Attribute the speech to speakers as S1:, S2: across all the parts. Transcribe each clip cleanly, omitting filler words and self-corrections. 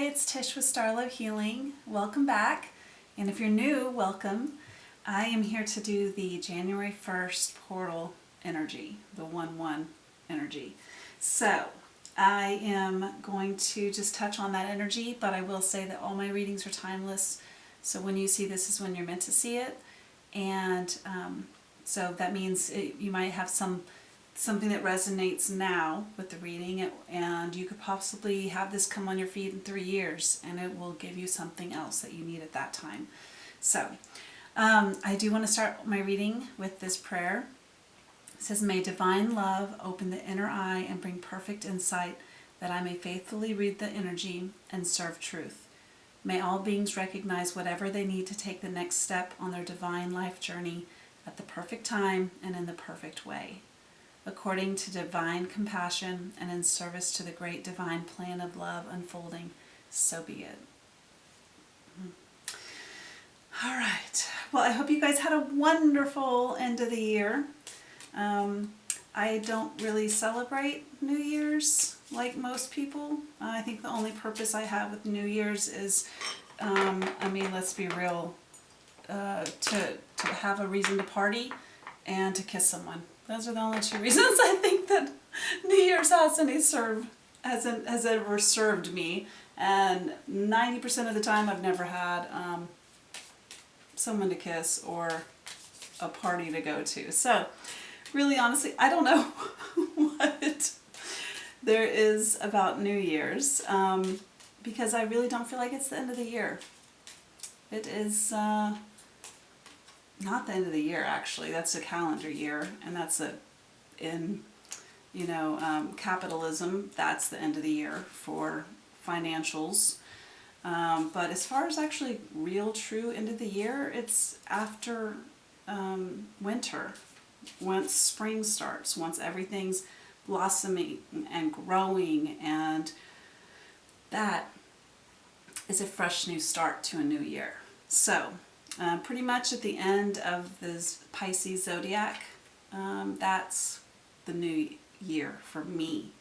S1: it's Tish with Star Love Healing. Welcome back. And if you're new, welcome. I am here to do the January 1st portal energy, the 1-1 energy. So I am going to just touch on that energy, but I will say that all my readings are timeless. So when you see this is when you're meant to see it. And so that means you might have something that resonates now with the reading, and you could possibly have this come on your feed in 3 years and it will give you something else that you need at that time. So I do want to start my reading with this prayer. It says, "May divine love open the inner eye and bring perfect insight that I may faithfully read the energy and serve truth. May all beings recognize whatever they need to take the next step on their divine life journey at the perfect time and in the perfect way, according to divine compassion and in service to the great divine plan of love unfolding, so be it." All right. Well, I hope you guys had a wonderful end of the year. I don't really celebrate New Year's like most people. I think the only purpose I have with New Year's is, let's be real, to have a reason to party and to kiss someone. Those are the only two reasons I think that New Year's has ever served me. And 90% of the time I've never had someone to kiss or a party to go to. So really, honestly, I don't know what there is about New Year's because I really don't feel like it's the end of the year. It is not the end of the year, actually. That's a calendar year, and that's capitalism, that's the end of the year for financials. But as far as actually real, true end of the year, it's after winter, once spring starts, once everything's blossoming and growing, and that is a fresh new start to a new year. So pretty much at the end of this Pisces zodiac, that's the new year for me.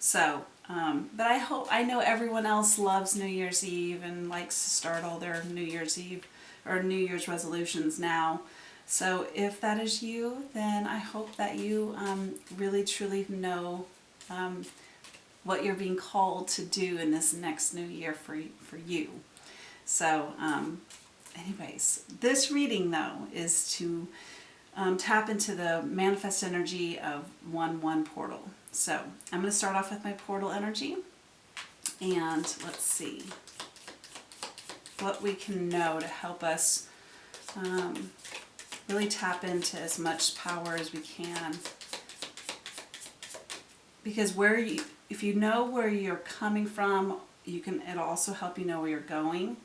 S1: So, but I know everyone else loves New Year's Eve and likes to start all their New Year's Eve or New Year's resolutions now. So if that is you, then I hope that you really truly know what you're being called to do in this next new year for you. So anyways, this reading though is to tap into the manifest energy of 1-1 portal. So I'm going to start off with my portal energy, and let's see what we can know to help us really tap into as much power as we can. Because if you know where you're coming from, it'll also help you know where you're going.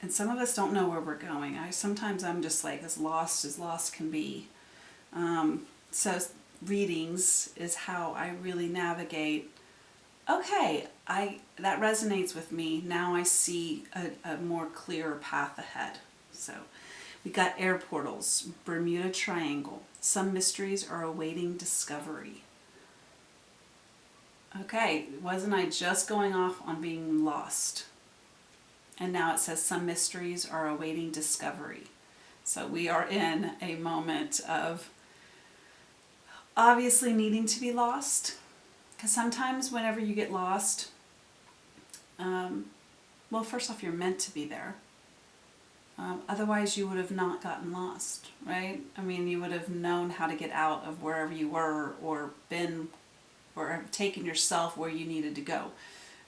S1: And some of us don't know where we're going. Sometimes I'm just like as lost can be. So readings is how I really navigate. Okay, that resonates with me. Now I see a more clearer path ahead. So we got air portals, Bermuda Triangle. Some mysteries are awaiting discovery. Okay, wasn't I just going off on being lost? And now it says some mysteries are awaiting discovery. So we are in a moment of obviously needing to be lost. Because sometimes whenever you get lost, well, first off, you're meant to be there. Otherwise, you would have not gotten lost, right? I mean, you would have known how to get out of wherever you were or taken yourself where you needed to go.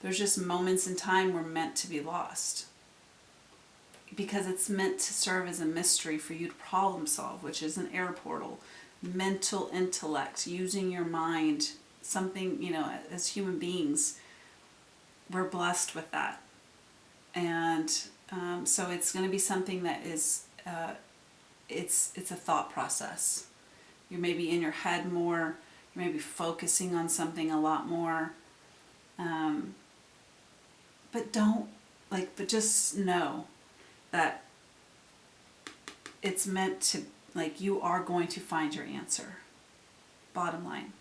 S1: There's just moments in time we're meant to be lost. Because it's meant to serve as a mystery for you to problem solve, which is an air portal. Mental intellect, using your mind, something, as human beings, we're blessed with that. And so it's going to be something that is, it's a thought process. You may be in your head more, you may be focusing on something a lot more. But just know that it's meant to, you are going to find your answer. Bottom line.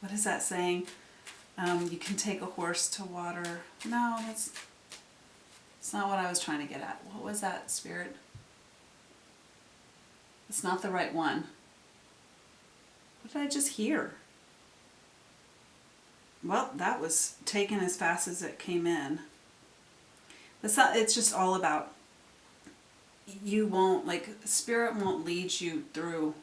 S1: what is that saying? You can take a horse to water. No, that's not what I was trying to get at. What was that, Spirit? It's not the right one. What did I just hear? Well, that was taken as fast as it came in. It's just all about, you won't, like, Spirit won't lead you through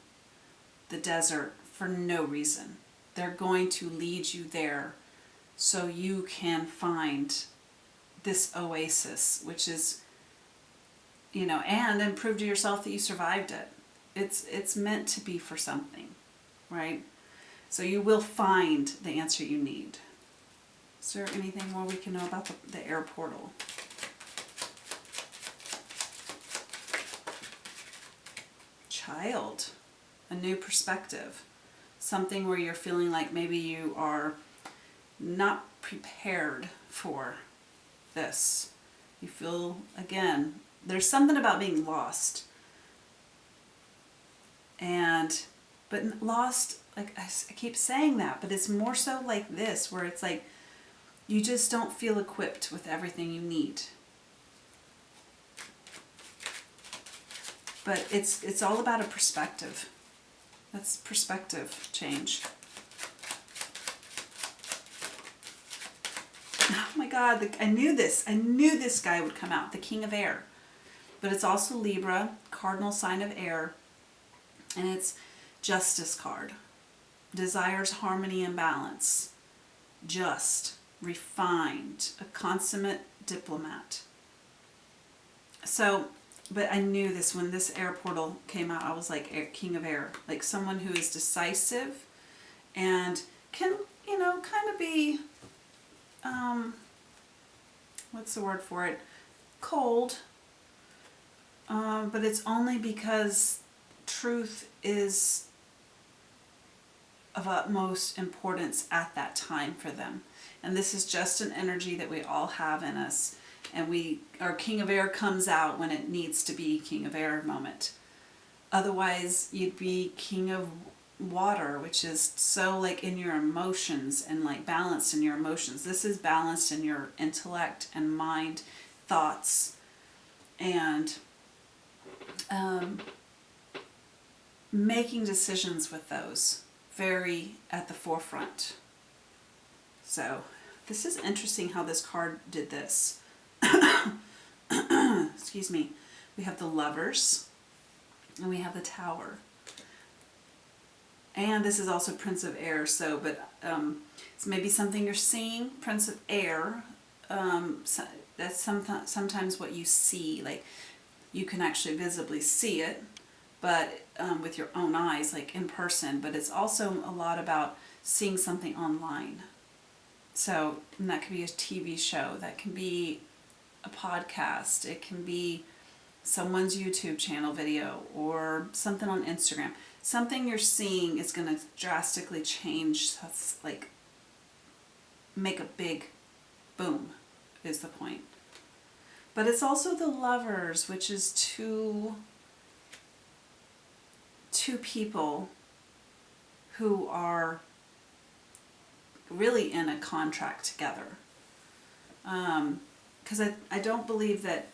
S1: the desert for no reason. They're going to lead you there so you can find this oasis, which is, and prove to yourself that you survived it. It's meant to be for something, right? So you will find the answer you need. Is there anything more we can know about the air portal? Child, a new perspective. Something where you're feeling like maybe you are not prepared for this. You feel, again, there's something about being lost. But lost, like I keep saying that, but it's more so like this, where it's like you just don't feel equipped with everything you need. But it's all about a perspective. That's perspective change. Oh my God, I knew this. I knew this guy would come out, the King of Air. But it's also Libra, cardinal sign of air. And it's Justice card. Desires harmony and balance. Just, refined, a consummate diplomat. So, but I knew this when this air portal came out. I was like, King of Air. Like someone who is decisive and can, kind of be, what's the word for it? Cold. But it's only because truth is of utmost importance at that time for them. And this is just an energy that we all have in us. And our King of Air comes out when it needs to be King of Air moment. Otherwise, you'd be King of Water, which is so like in your emotions and like balanced in your emotions. This is balanced in your intellect and mind, thoughts, and making decisions with those very at the forefront. So this is interesting how this card did this. Excuse me. We have the Lovers and we have the Tower. And this is also Prince of Air, but it's maybe something you're seeing. Prince of Air, that's sometimes what you see, like you can actually visibly see it, but with your own eyes, like in person, but it's also a lot about seeing something online. So, and that could be a TV show, that can be a podcast, it can be someone's YouTube channel video, or something on Instagram. Something you're seeing is going to drastically change, that's like, make a big boom, is the point. But it's also the Lovers, which is two people who are really in a contract together. Because I don't believe that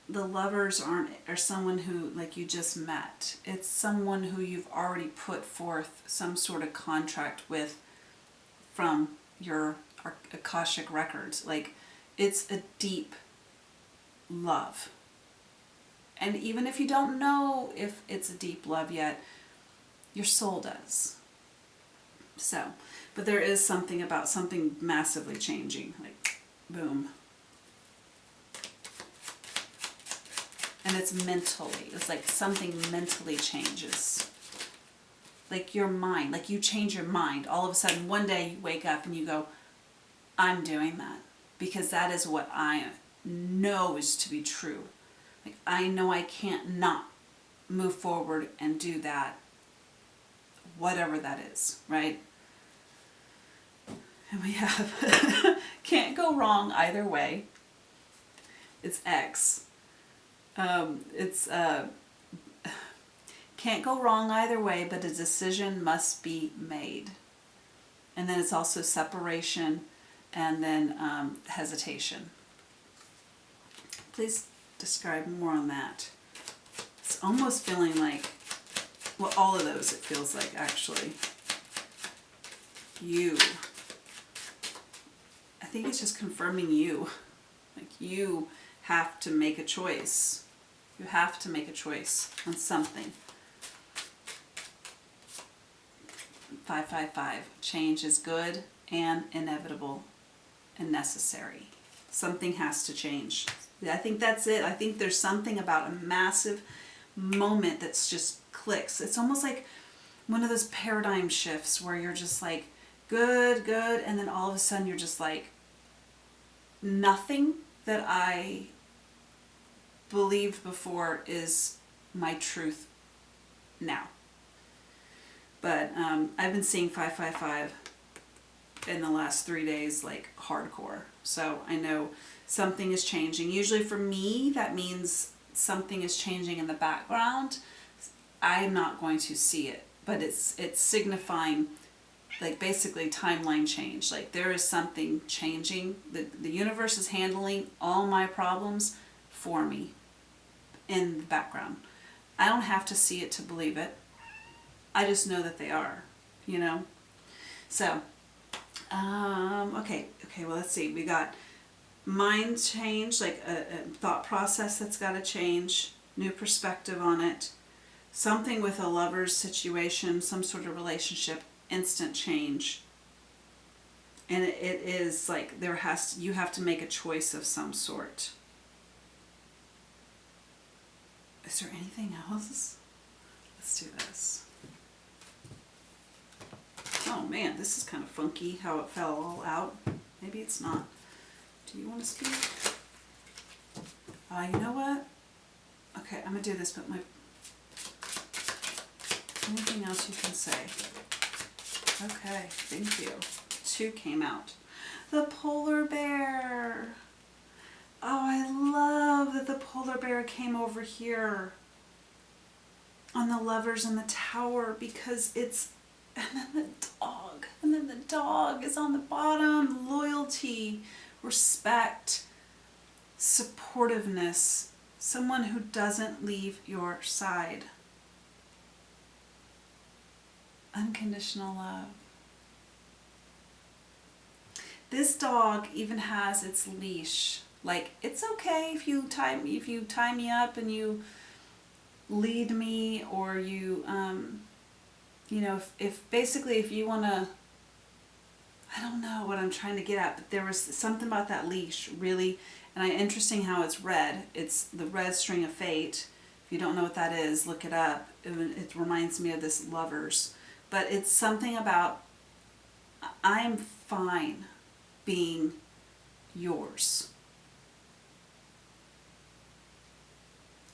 S1: the Lovers are someone who like you just met. It's someone who you've already put forth some sort of contract with from your Akashic records. Like it's a deep love. And even if you don't know if it's a deep love yet, your soul does. So, but there is something about something massively changing, like boom. And it's mentally, it's like something mentally changes. Like your mind, like you change your mind. All of a sudden, one day you wake up and you go, I'm doing that. Because that is what I know is to be true. Like I know I can't not move forward and do that, whatever that is, right? And we have, can't go wrong either way. It's X. Can't go wrong either way, but a decision must be made. And then it's also separation and then hesitation. Please describe more on that. It's almost feeling like, well, all of those it feels like actually. You. I think it's just confirming you. Like you have to make a choice. You have to make a choice on something. 555. Change is good and inevitable and necessary. Something has to change. I think that's it. I think there's something about a massive moment that's just clicks. It's almost like one of those paradigm shifts where you're just like, good, good, and then all of a sudden you're just like, nothing that I believed before is my truth now. But I've been seeing 555 in the last 3 days like hardcore. So I know something is changing. Usually for me, that means something is changing in the background. I'm not going to see it, but it's signifying like basically timeline change. Like there is something changing. The universe is handling all my problems for me in the background. I don't have to see it to believe it. I just know that they are, you know? So, okay, well let's see. We got mind change, like a thought process that's got to change, new perspective on it, something with a lover's situation, some sort of relationship, instant change. And it is like you have to make a choice of some sort. Is there anything else? Let's do this. Oh man, this is kind of funky how it fell all out. Maybe it's not. Do you want to speak? You know what? Okay, I'm going to do this, but anything else you can say? Okay, thank you. 2 came out. The polar bear. Oh, I love that the polar bear came over here on the lovers in the tower because it's, and then the dog is on the bottom. Loyalty, respect, supportiveness, someone who doesn't leave your side. Unconditional love. This dog even has its leash. Like, it's okay if you tie me up and you lead me, or you you know, if you want to, I don't know what I'm trying to get at, but there was something about that leash really, and interesting how it's red. It's the red string of fate. If you don't know what that is, look it up. It reminds me of this lovers, but it's something about I'm fine being yours.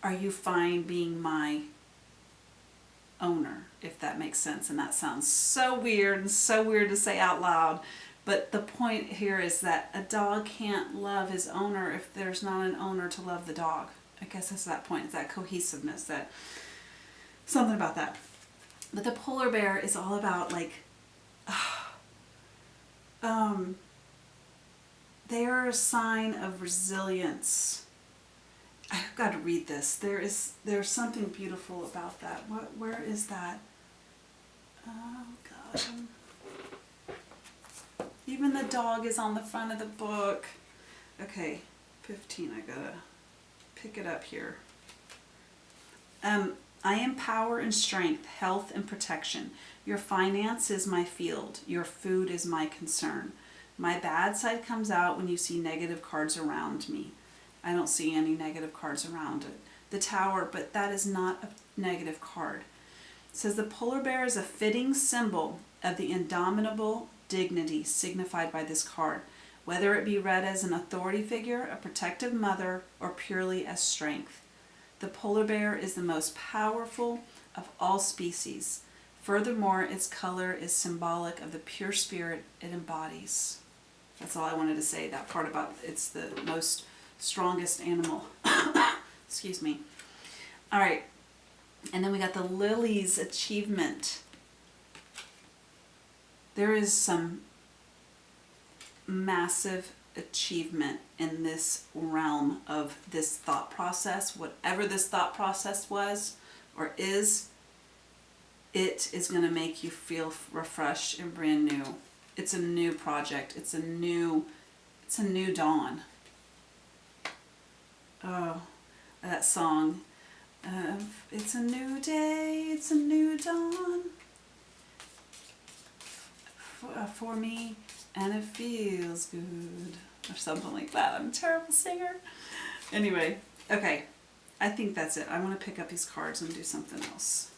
S1: Are you fine being my owner, if that makes sense? And that sounds so weird and so weird to say out loud, but the point here is that a dog can't love his owner if there's not an owner to love the dog. I guess that's that point, it's that cohesiveness, that something about that. But the polar bear is all about like they're a sign of resilience. I've got to read this. There's something beautiful about that. Where is that? Oh gosh. Even the dog is on the front of the book. Okay, 15. I gotta pick it up here. I am power and strength, health and protection. Your finance is my field. Your food is my concern. My bad side comes out when you see negative cards around me. I don't see any negative cards around it. The tower, but that is not a negative card. It says the polar bear is a fitting symbol of the indomitable dignity signified by this card, whether it be read as an authority figure, a protective mother, or purely as strength. The polar bear is the most powerful of all species. Furthermore, its color is symbolic of the pure spirit it embodies. That's all I wanted to say, that part about it's the most strongest animal. Excuse me. All right. And then we got the Lily's achievement. there is some massive achievement in this realm of this thought process. Whatever this thought process was or is, it is going to make you feel refreshed and brand new. It's a new project. It's a new dawn. Oh, that song. It's a new day, it's a new dawn for me, and it feels good, or something like that. I'm a terrible singer. Anyway, okay, I think that's it. I want to pick up these cards and do something else.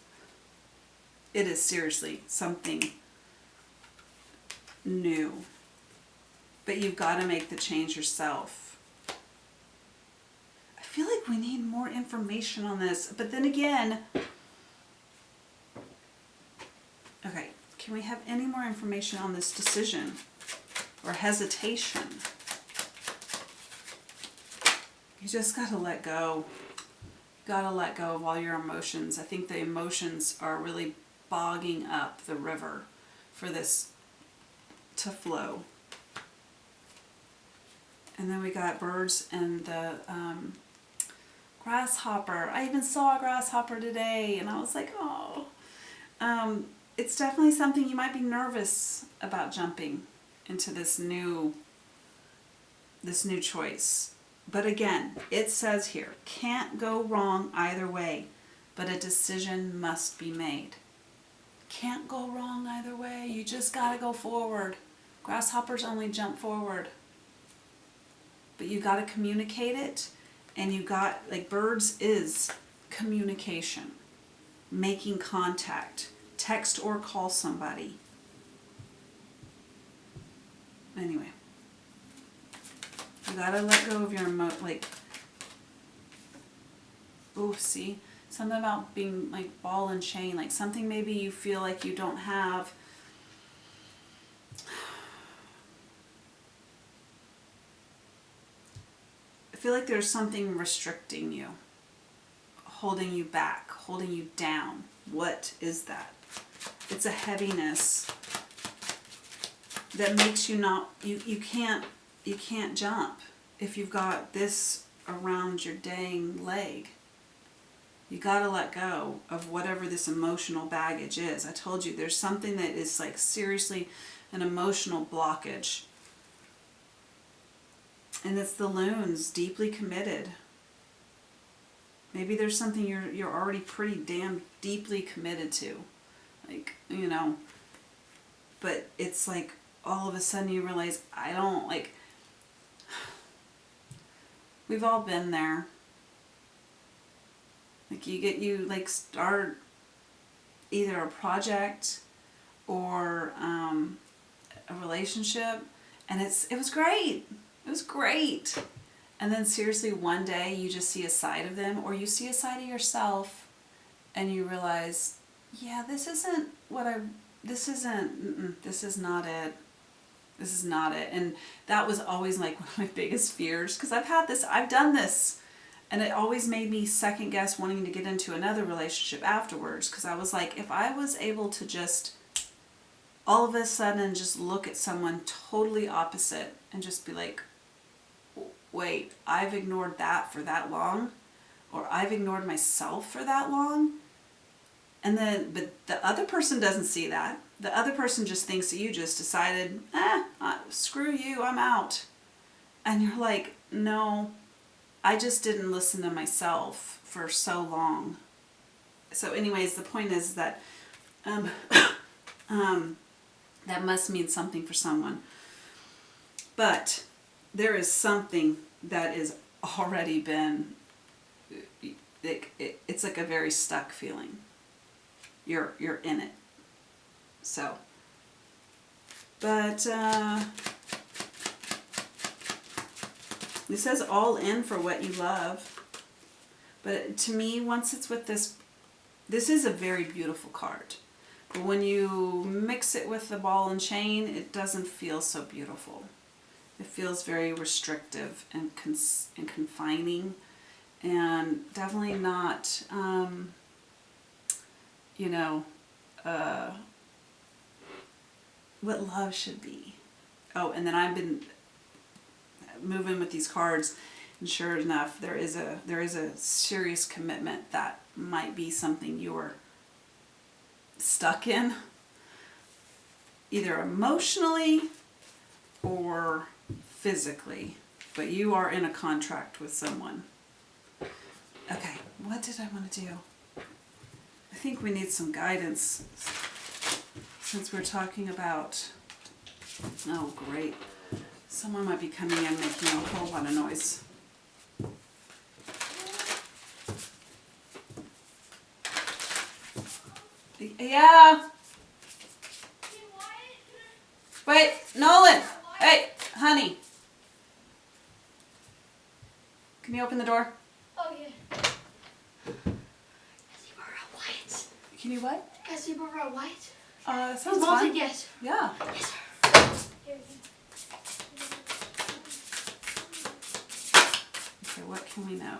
S1: It is seriously something new, but you've got to make the change yourself. I feel like we need more information on this, but then again, okay, can we have any more information on this decision or hesitation? You just got to let go. You got to let go of all your emotions. I think the emotions are really bogging up the river for this to flow. And then we got birds and the grasshopper. I even saw a grasshopper today, and I was like, oh. It's definitely something you might be nervous about jumping into this new choice. But again, it says here, can't go wrong either way, but a decision must be made. Can't go wrong either way. You just gotta go forward. Grasshoppers only jump forward. But you gotta communicate it, and you got, like, birds is communication, making contact, text or call somebody. Anyway, you gotta let go of your see, something about being like ball and chain, like something maybe you feel like you don't have. I feel like there's something restricting you, holding you back, holding you down. What is that? It's a heaviness that makes you not, you can't jump if you've got this around your dang leg. You gotta let go of whatever this emotional baggage is. I told you there's something that is like seriously an emotional blockage. And it's the loons, deeply committed. Maybe there's something you're already pretty damn deeply committed to. Like, you know, but it's like all of a sudden you realize, I don't, like, we've all been there. Like you start either a project or a relationship, and it was great. It was great. And then seriously, one day you just see a side of them, or you see a side of yourself, and you realize, yeah, this is not it. This is not it. And that was always like one of my biggest fears, because I've done this. And it always made me second guess wanting to get into another relationship afterwards, because I was like, if I was able to just all of a sudden just look at someone totally opposite and just be like, wait, I've ignored that for that long, or I've ignored myself for that long. And then, but the other person doesn't see that. The other person just thinks that you just decided, screw you, I'm out. And you're like, no, I just didn't listen to myself for so long. So anyways, the point is that that must mean something for someone. But there is something that is already been, it's like a very stuck feeling. You're in it. So, but it says all in for what you love. But to me, once it's with this is a very beautiful card. But when you mix it with the ball and chain, it doesn't feel so beautiful. It feels very restrictive and confining, and definitely not, what love should be. Oh, and then I've been moving with these cards, and sure enough, there is a serious commitment that might be something you're stuck in, either emotionally or physically, but you are in a contract with someone. Okay, what did I want to do? I think we need some guidance since we're talking about, oh great, someone might be coming in making a whole lot of noise. Yeah. Wait, Nolan. Hey, honey. Can you open the door?
S2: Oh yeah. White.
S1: Can you what?
S2: Has he brought white?
S1: That sounds
S2: His mom
S1: fun.
S2: said yes.
S1: Yeah.
S2: Yes, sir.
S1: Okay, what can we know?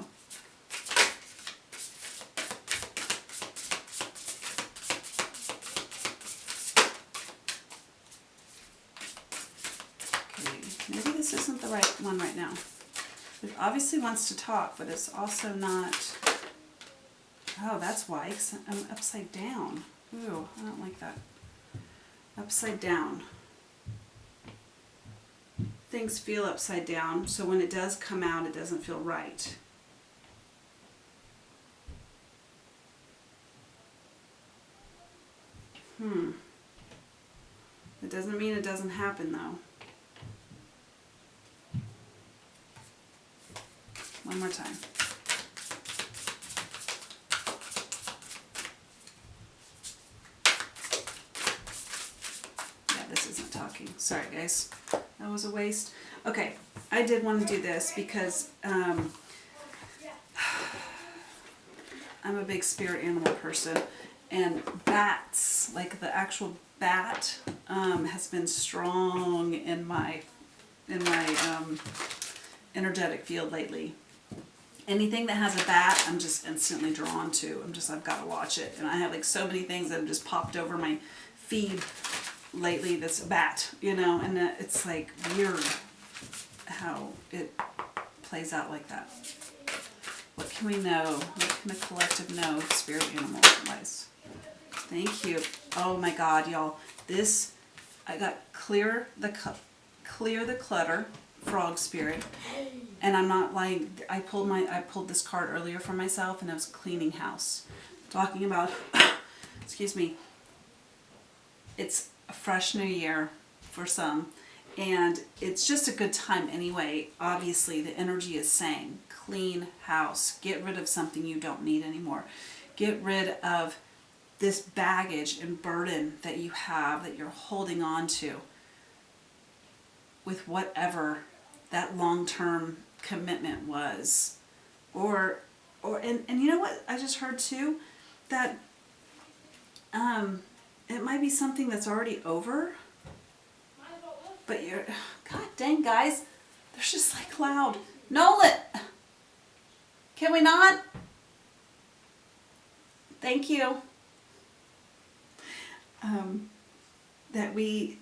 S1: Okay, maybe this isn't the right one right now. It obviously wants to talk, but it's also not. Oh, that's why, 'cause I'm upside down. Ooh, I don't like that. Upside down. Things feel upside down, so when it does come out, it doesn't feel right. It doesn't mean it doesn't happen, though. One more time. Yeah, this isn't talking. Sorry, guys. That was a waste. Okay, I did want to do this because I'm a big spirit animal person, and bats, like the actual bat, has been strong in my energetic field lately. Anything that has a bat, I'm just instantly drawn to. I've got to watch it. And I have like so many things that have just popped over my feed lately that's a bat, you know, and it's like weird how it plays out like that. What can we know? What can the collective know, spirit animal wise? Thank you. Oh my God, y'all. This, I got clear the clutter, frog spirit. And I'm not lying. I pulled this card earlier for myself, and I was cleaning house, talking about. Excuse me. It's a fresh new year for some, and it's just a good time anyway. Obviously, the energy is saying clean house, get rid of something you don't need anymore, get rid of this baggage and burden that you have that you're holding on to with whatever that long-term commitment was, or and you know what I just heard too, that it might be something that's already over, but you're, god dang guys, there's just like loud. Nolan, can we not? Thank you. That we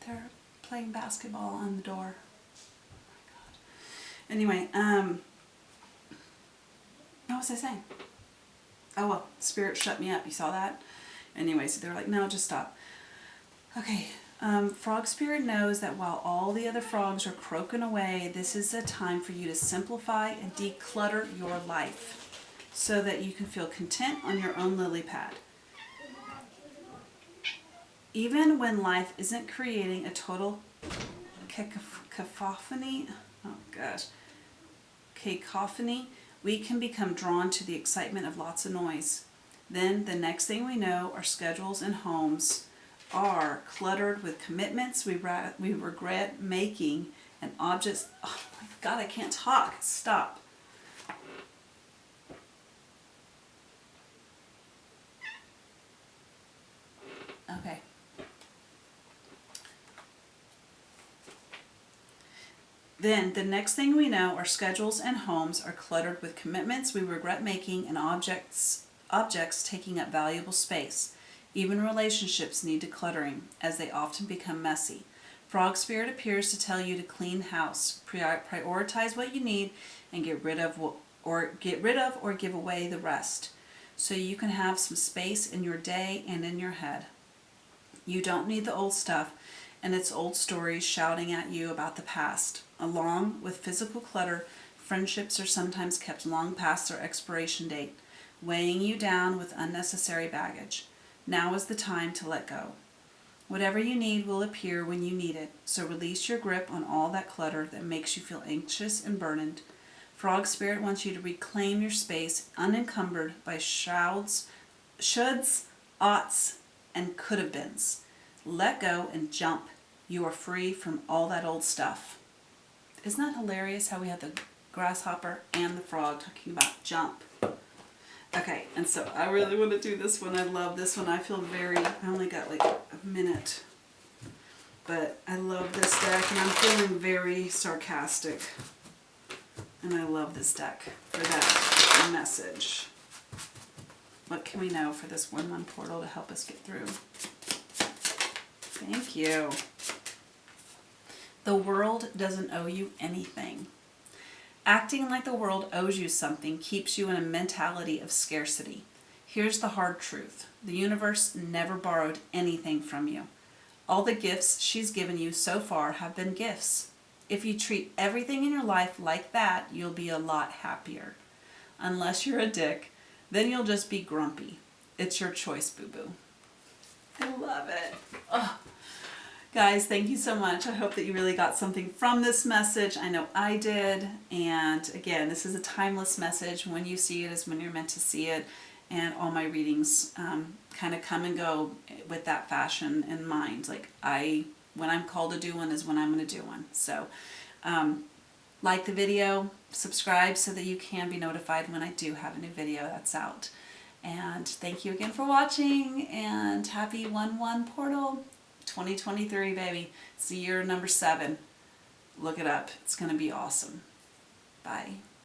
S1: they're playing basketball on the door. Oh my God. Anyway, what was I saying? Oh well, spirit shut me up. You saw that? Anyway, so they're like, no, just stop. Okay, frog spirit knows that while all the other frogs are croaking away, this is a time for you to simplify and declutter your life so that you can feel content on your own lily pad. Even when life isn't creating a total cacophony, oh gosh, cacophony, we can become drawn to the excitement of lots of noise. Then the next thing we know, our schedules and homes are cluttered with commitments we regret making and objects. Oh my God, I can't talk. Stop. Okay. Then, the next thing we know, our schedules and homes are cluttered with commitments we regret making and objects taking up valuable space. Even relationships need decluttering, as they often become messy. Frog Spirit appears to tell you to clean house, prioritize what you need, and get rid of or give away the rest, so you can have some space in your day and in your head. You don't need the old stuff and its old stories shouting at you about the past. Along with physical clutter, friendships are sometimes kept long past their expiration date, weighing you down with unnecessary baggage. Now is the time to let go. Whatever you need will appear when you need it, so release your grip on all that clutter that makes you feel anxious and burdened. Frog Spirit wants you to reclaim your space unencumbered by shoulds, shoulds, oughts, and could-have-beens. Let go and jump. You are free from all that old stuff. Isn't that hilarious how we have the grasshopper and the frog talking about jump? Okay, and so I really want to do this one. I love this one. I only got like a minute. But I love this deck, and I'm feeling very sarcastic. And I love this deck for that message. What can we know for this 1-1 portal to help us get through? Thank you. The world doesn't owe you anything. Acting like the world owes you something keeps you in a mentality of scarcity. Here's the hard truth. The universe never borrowed anything from you. All the gifts she's given you so far have been gifts. If you treat everything in your life like that, you'll be a lot happier. Unless you're a dick, then you'll just be grumpy. It's your choice, boo-boo. I love it. Oh. Guys, thank you so much. I hope that you really got something from this message. I know I did. And again, this is a timeless message. When you see it is when you're meant to see it. And all my readings kind of come and go with that fashion in mind. Like when I'm called to do one is when I'm going to do one. So like the video, subscribe so that you can be notified when I do have a new video that's out. And thank you again for watching, and happy 1-1 portal 2023, baby. It's the year number 7. Look it up. It's going to be awesome. Bye.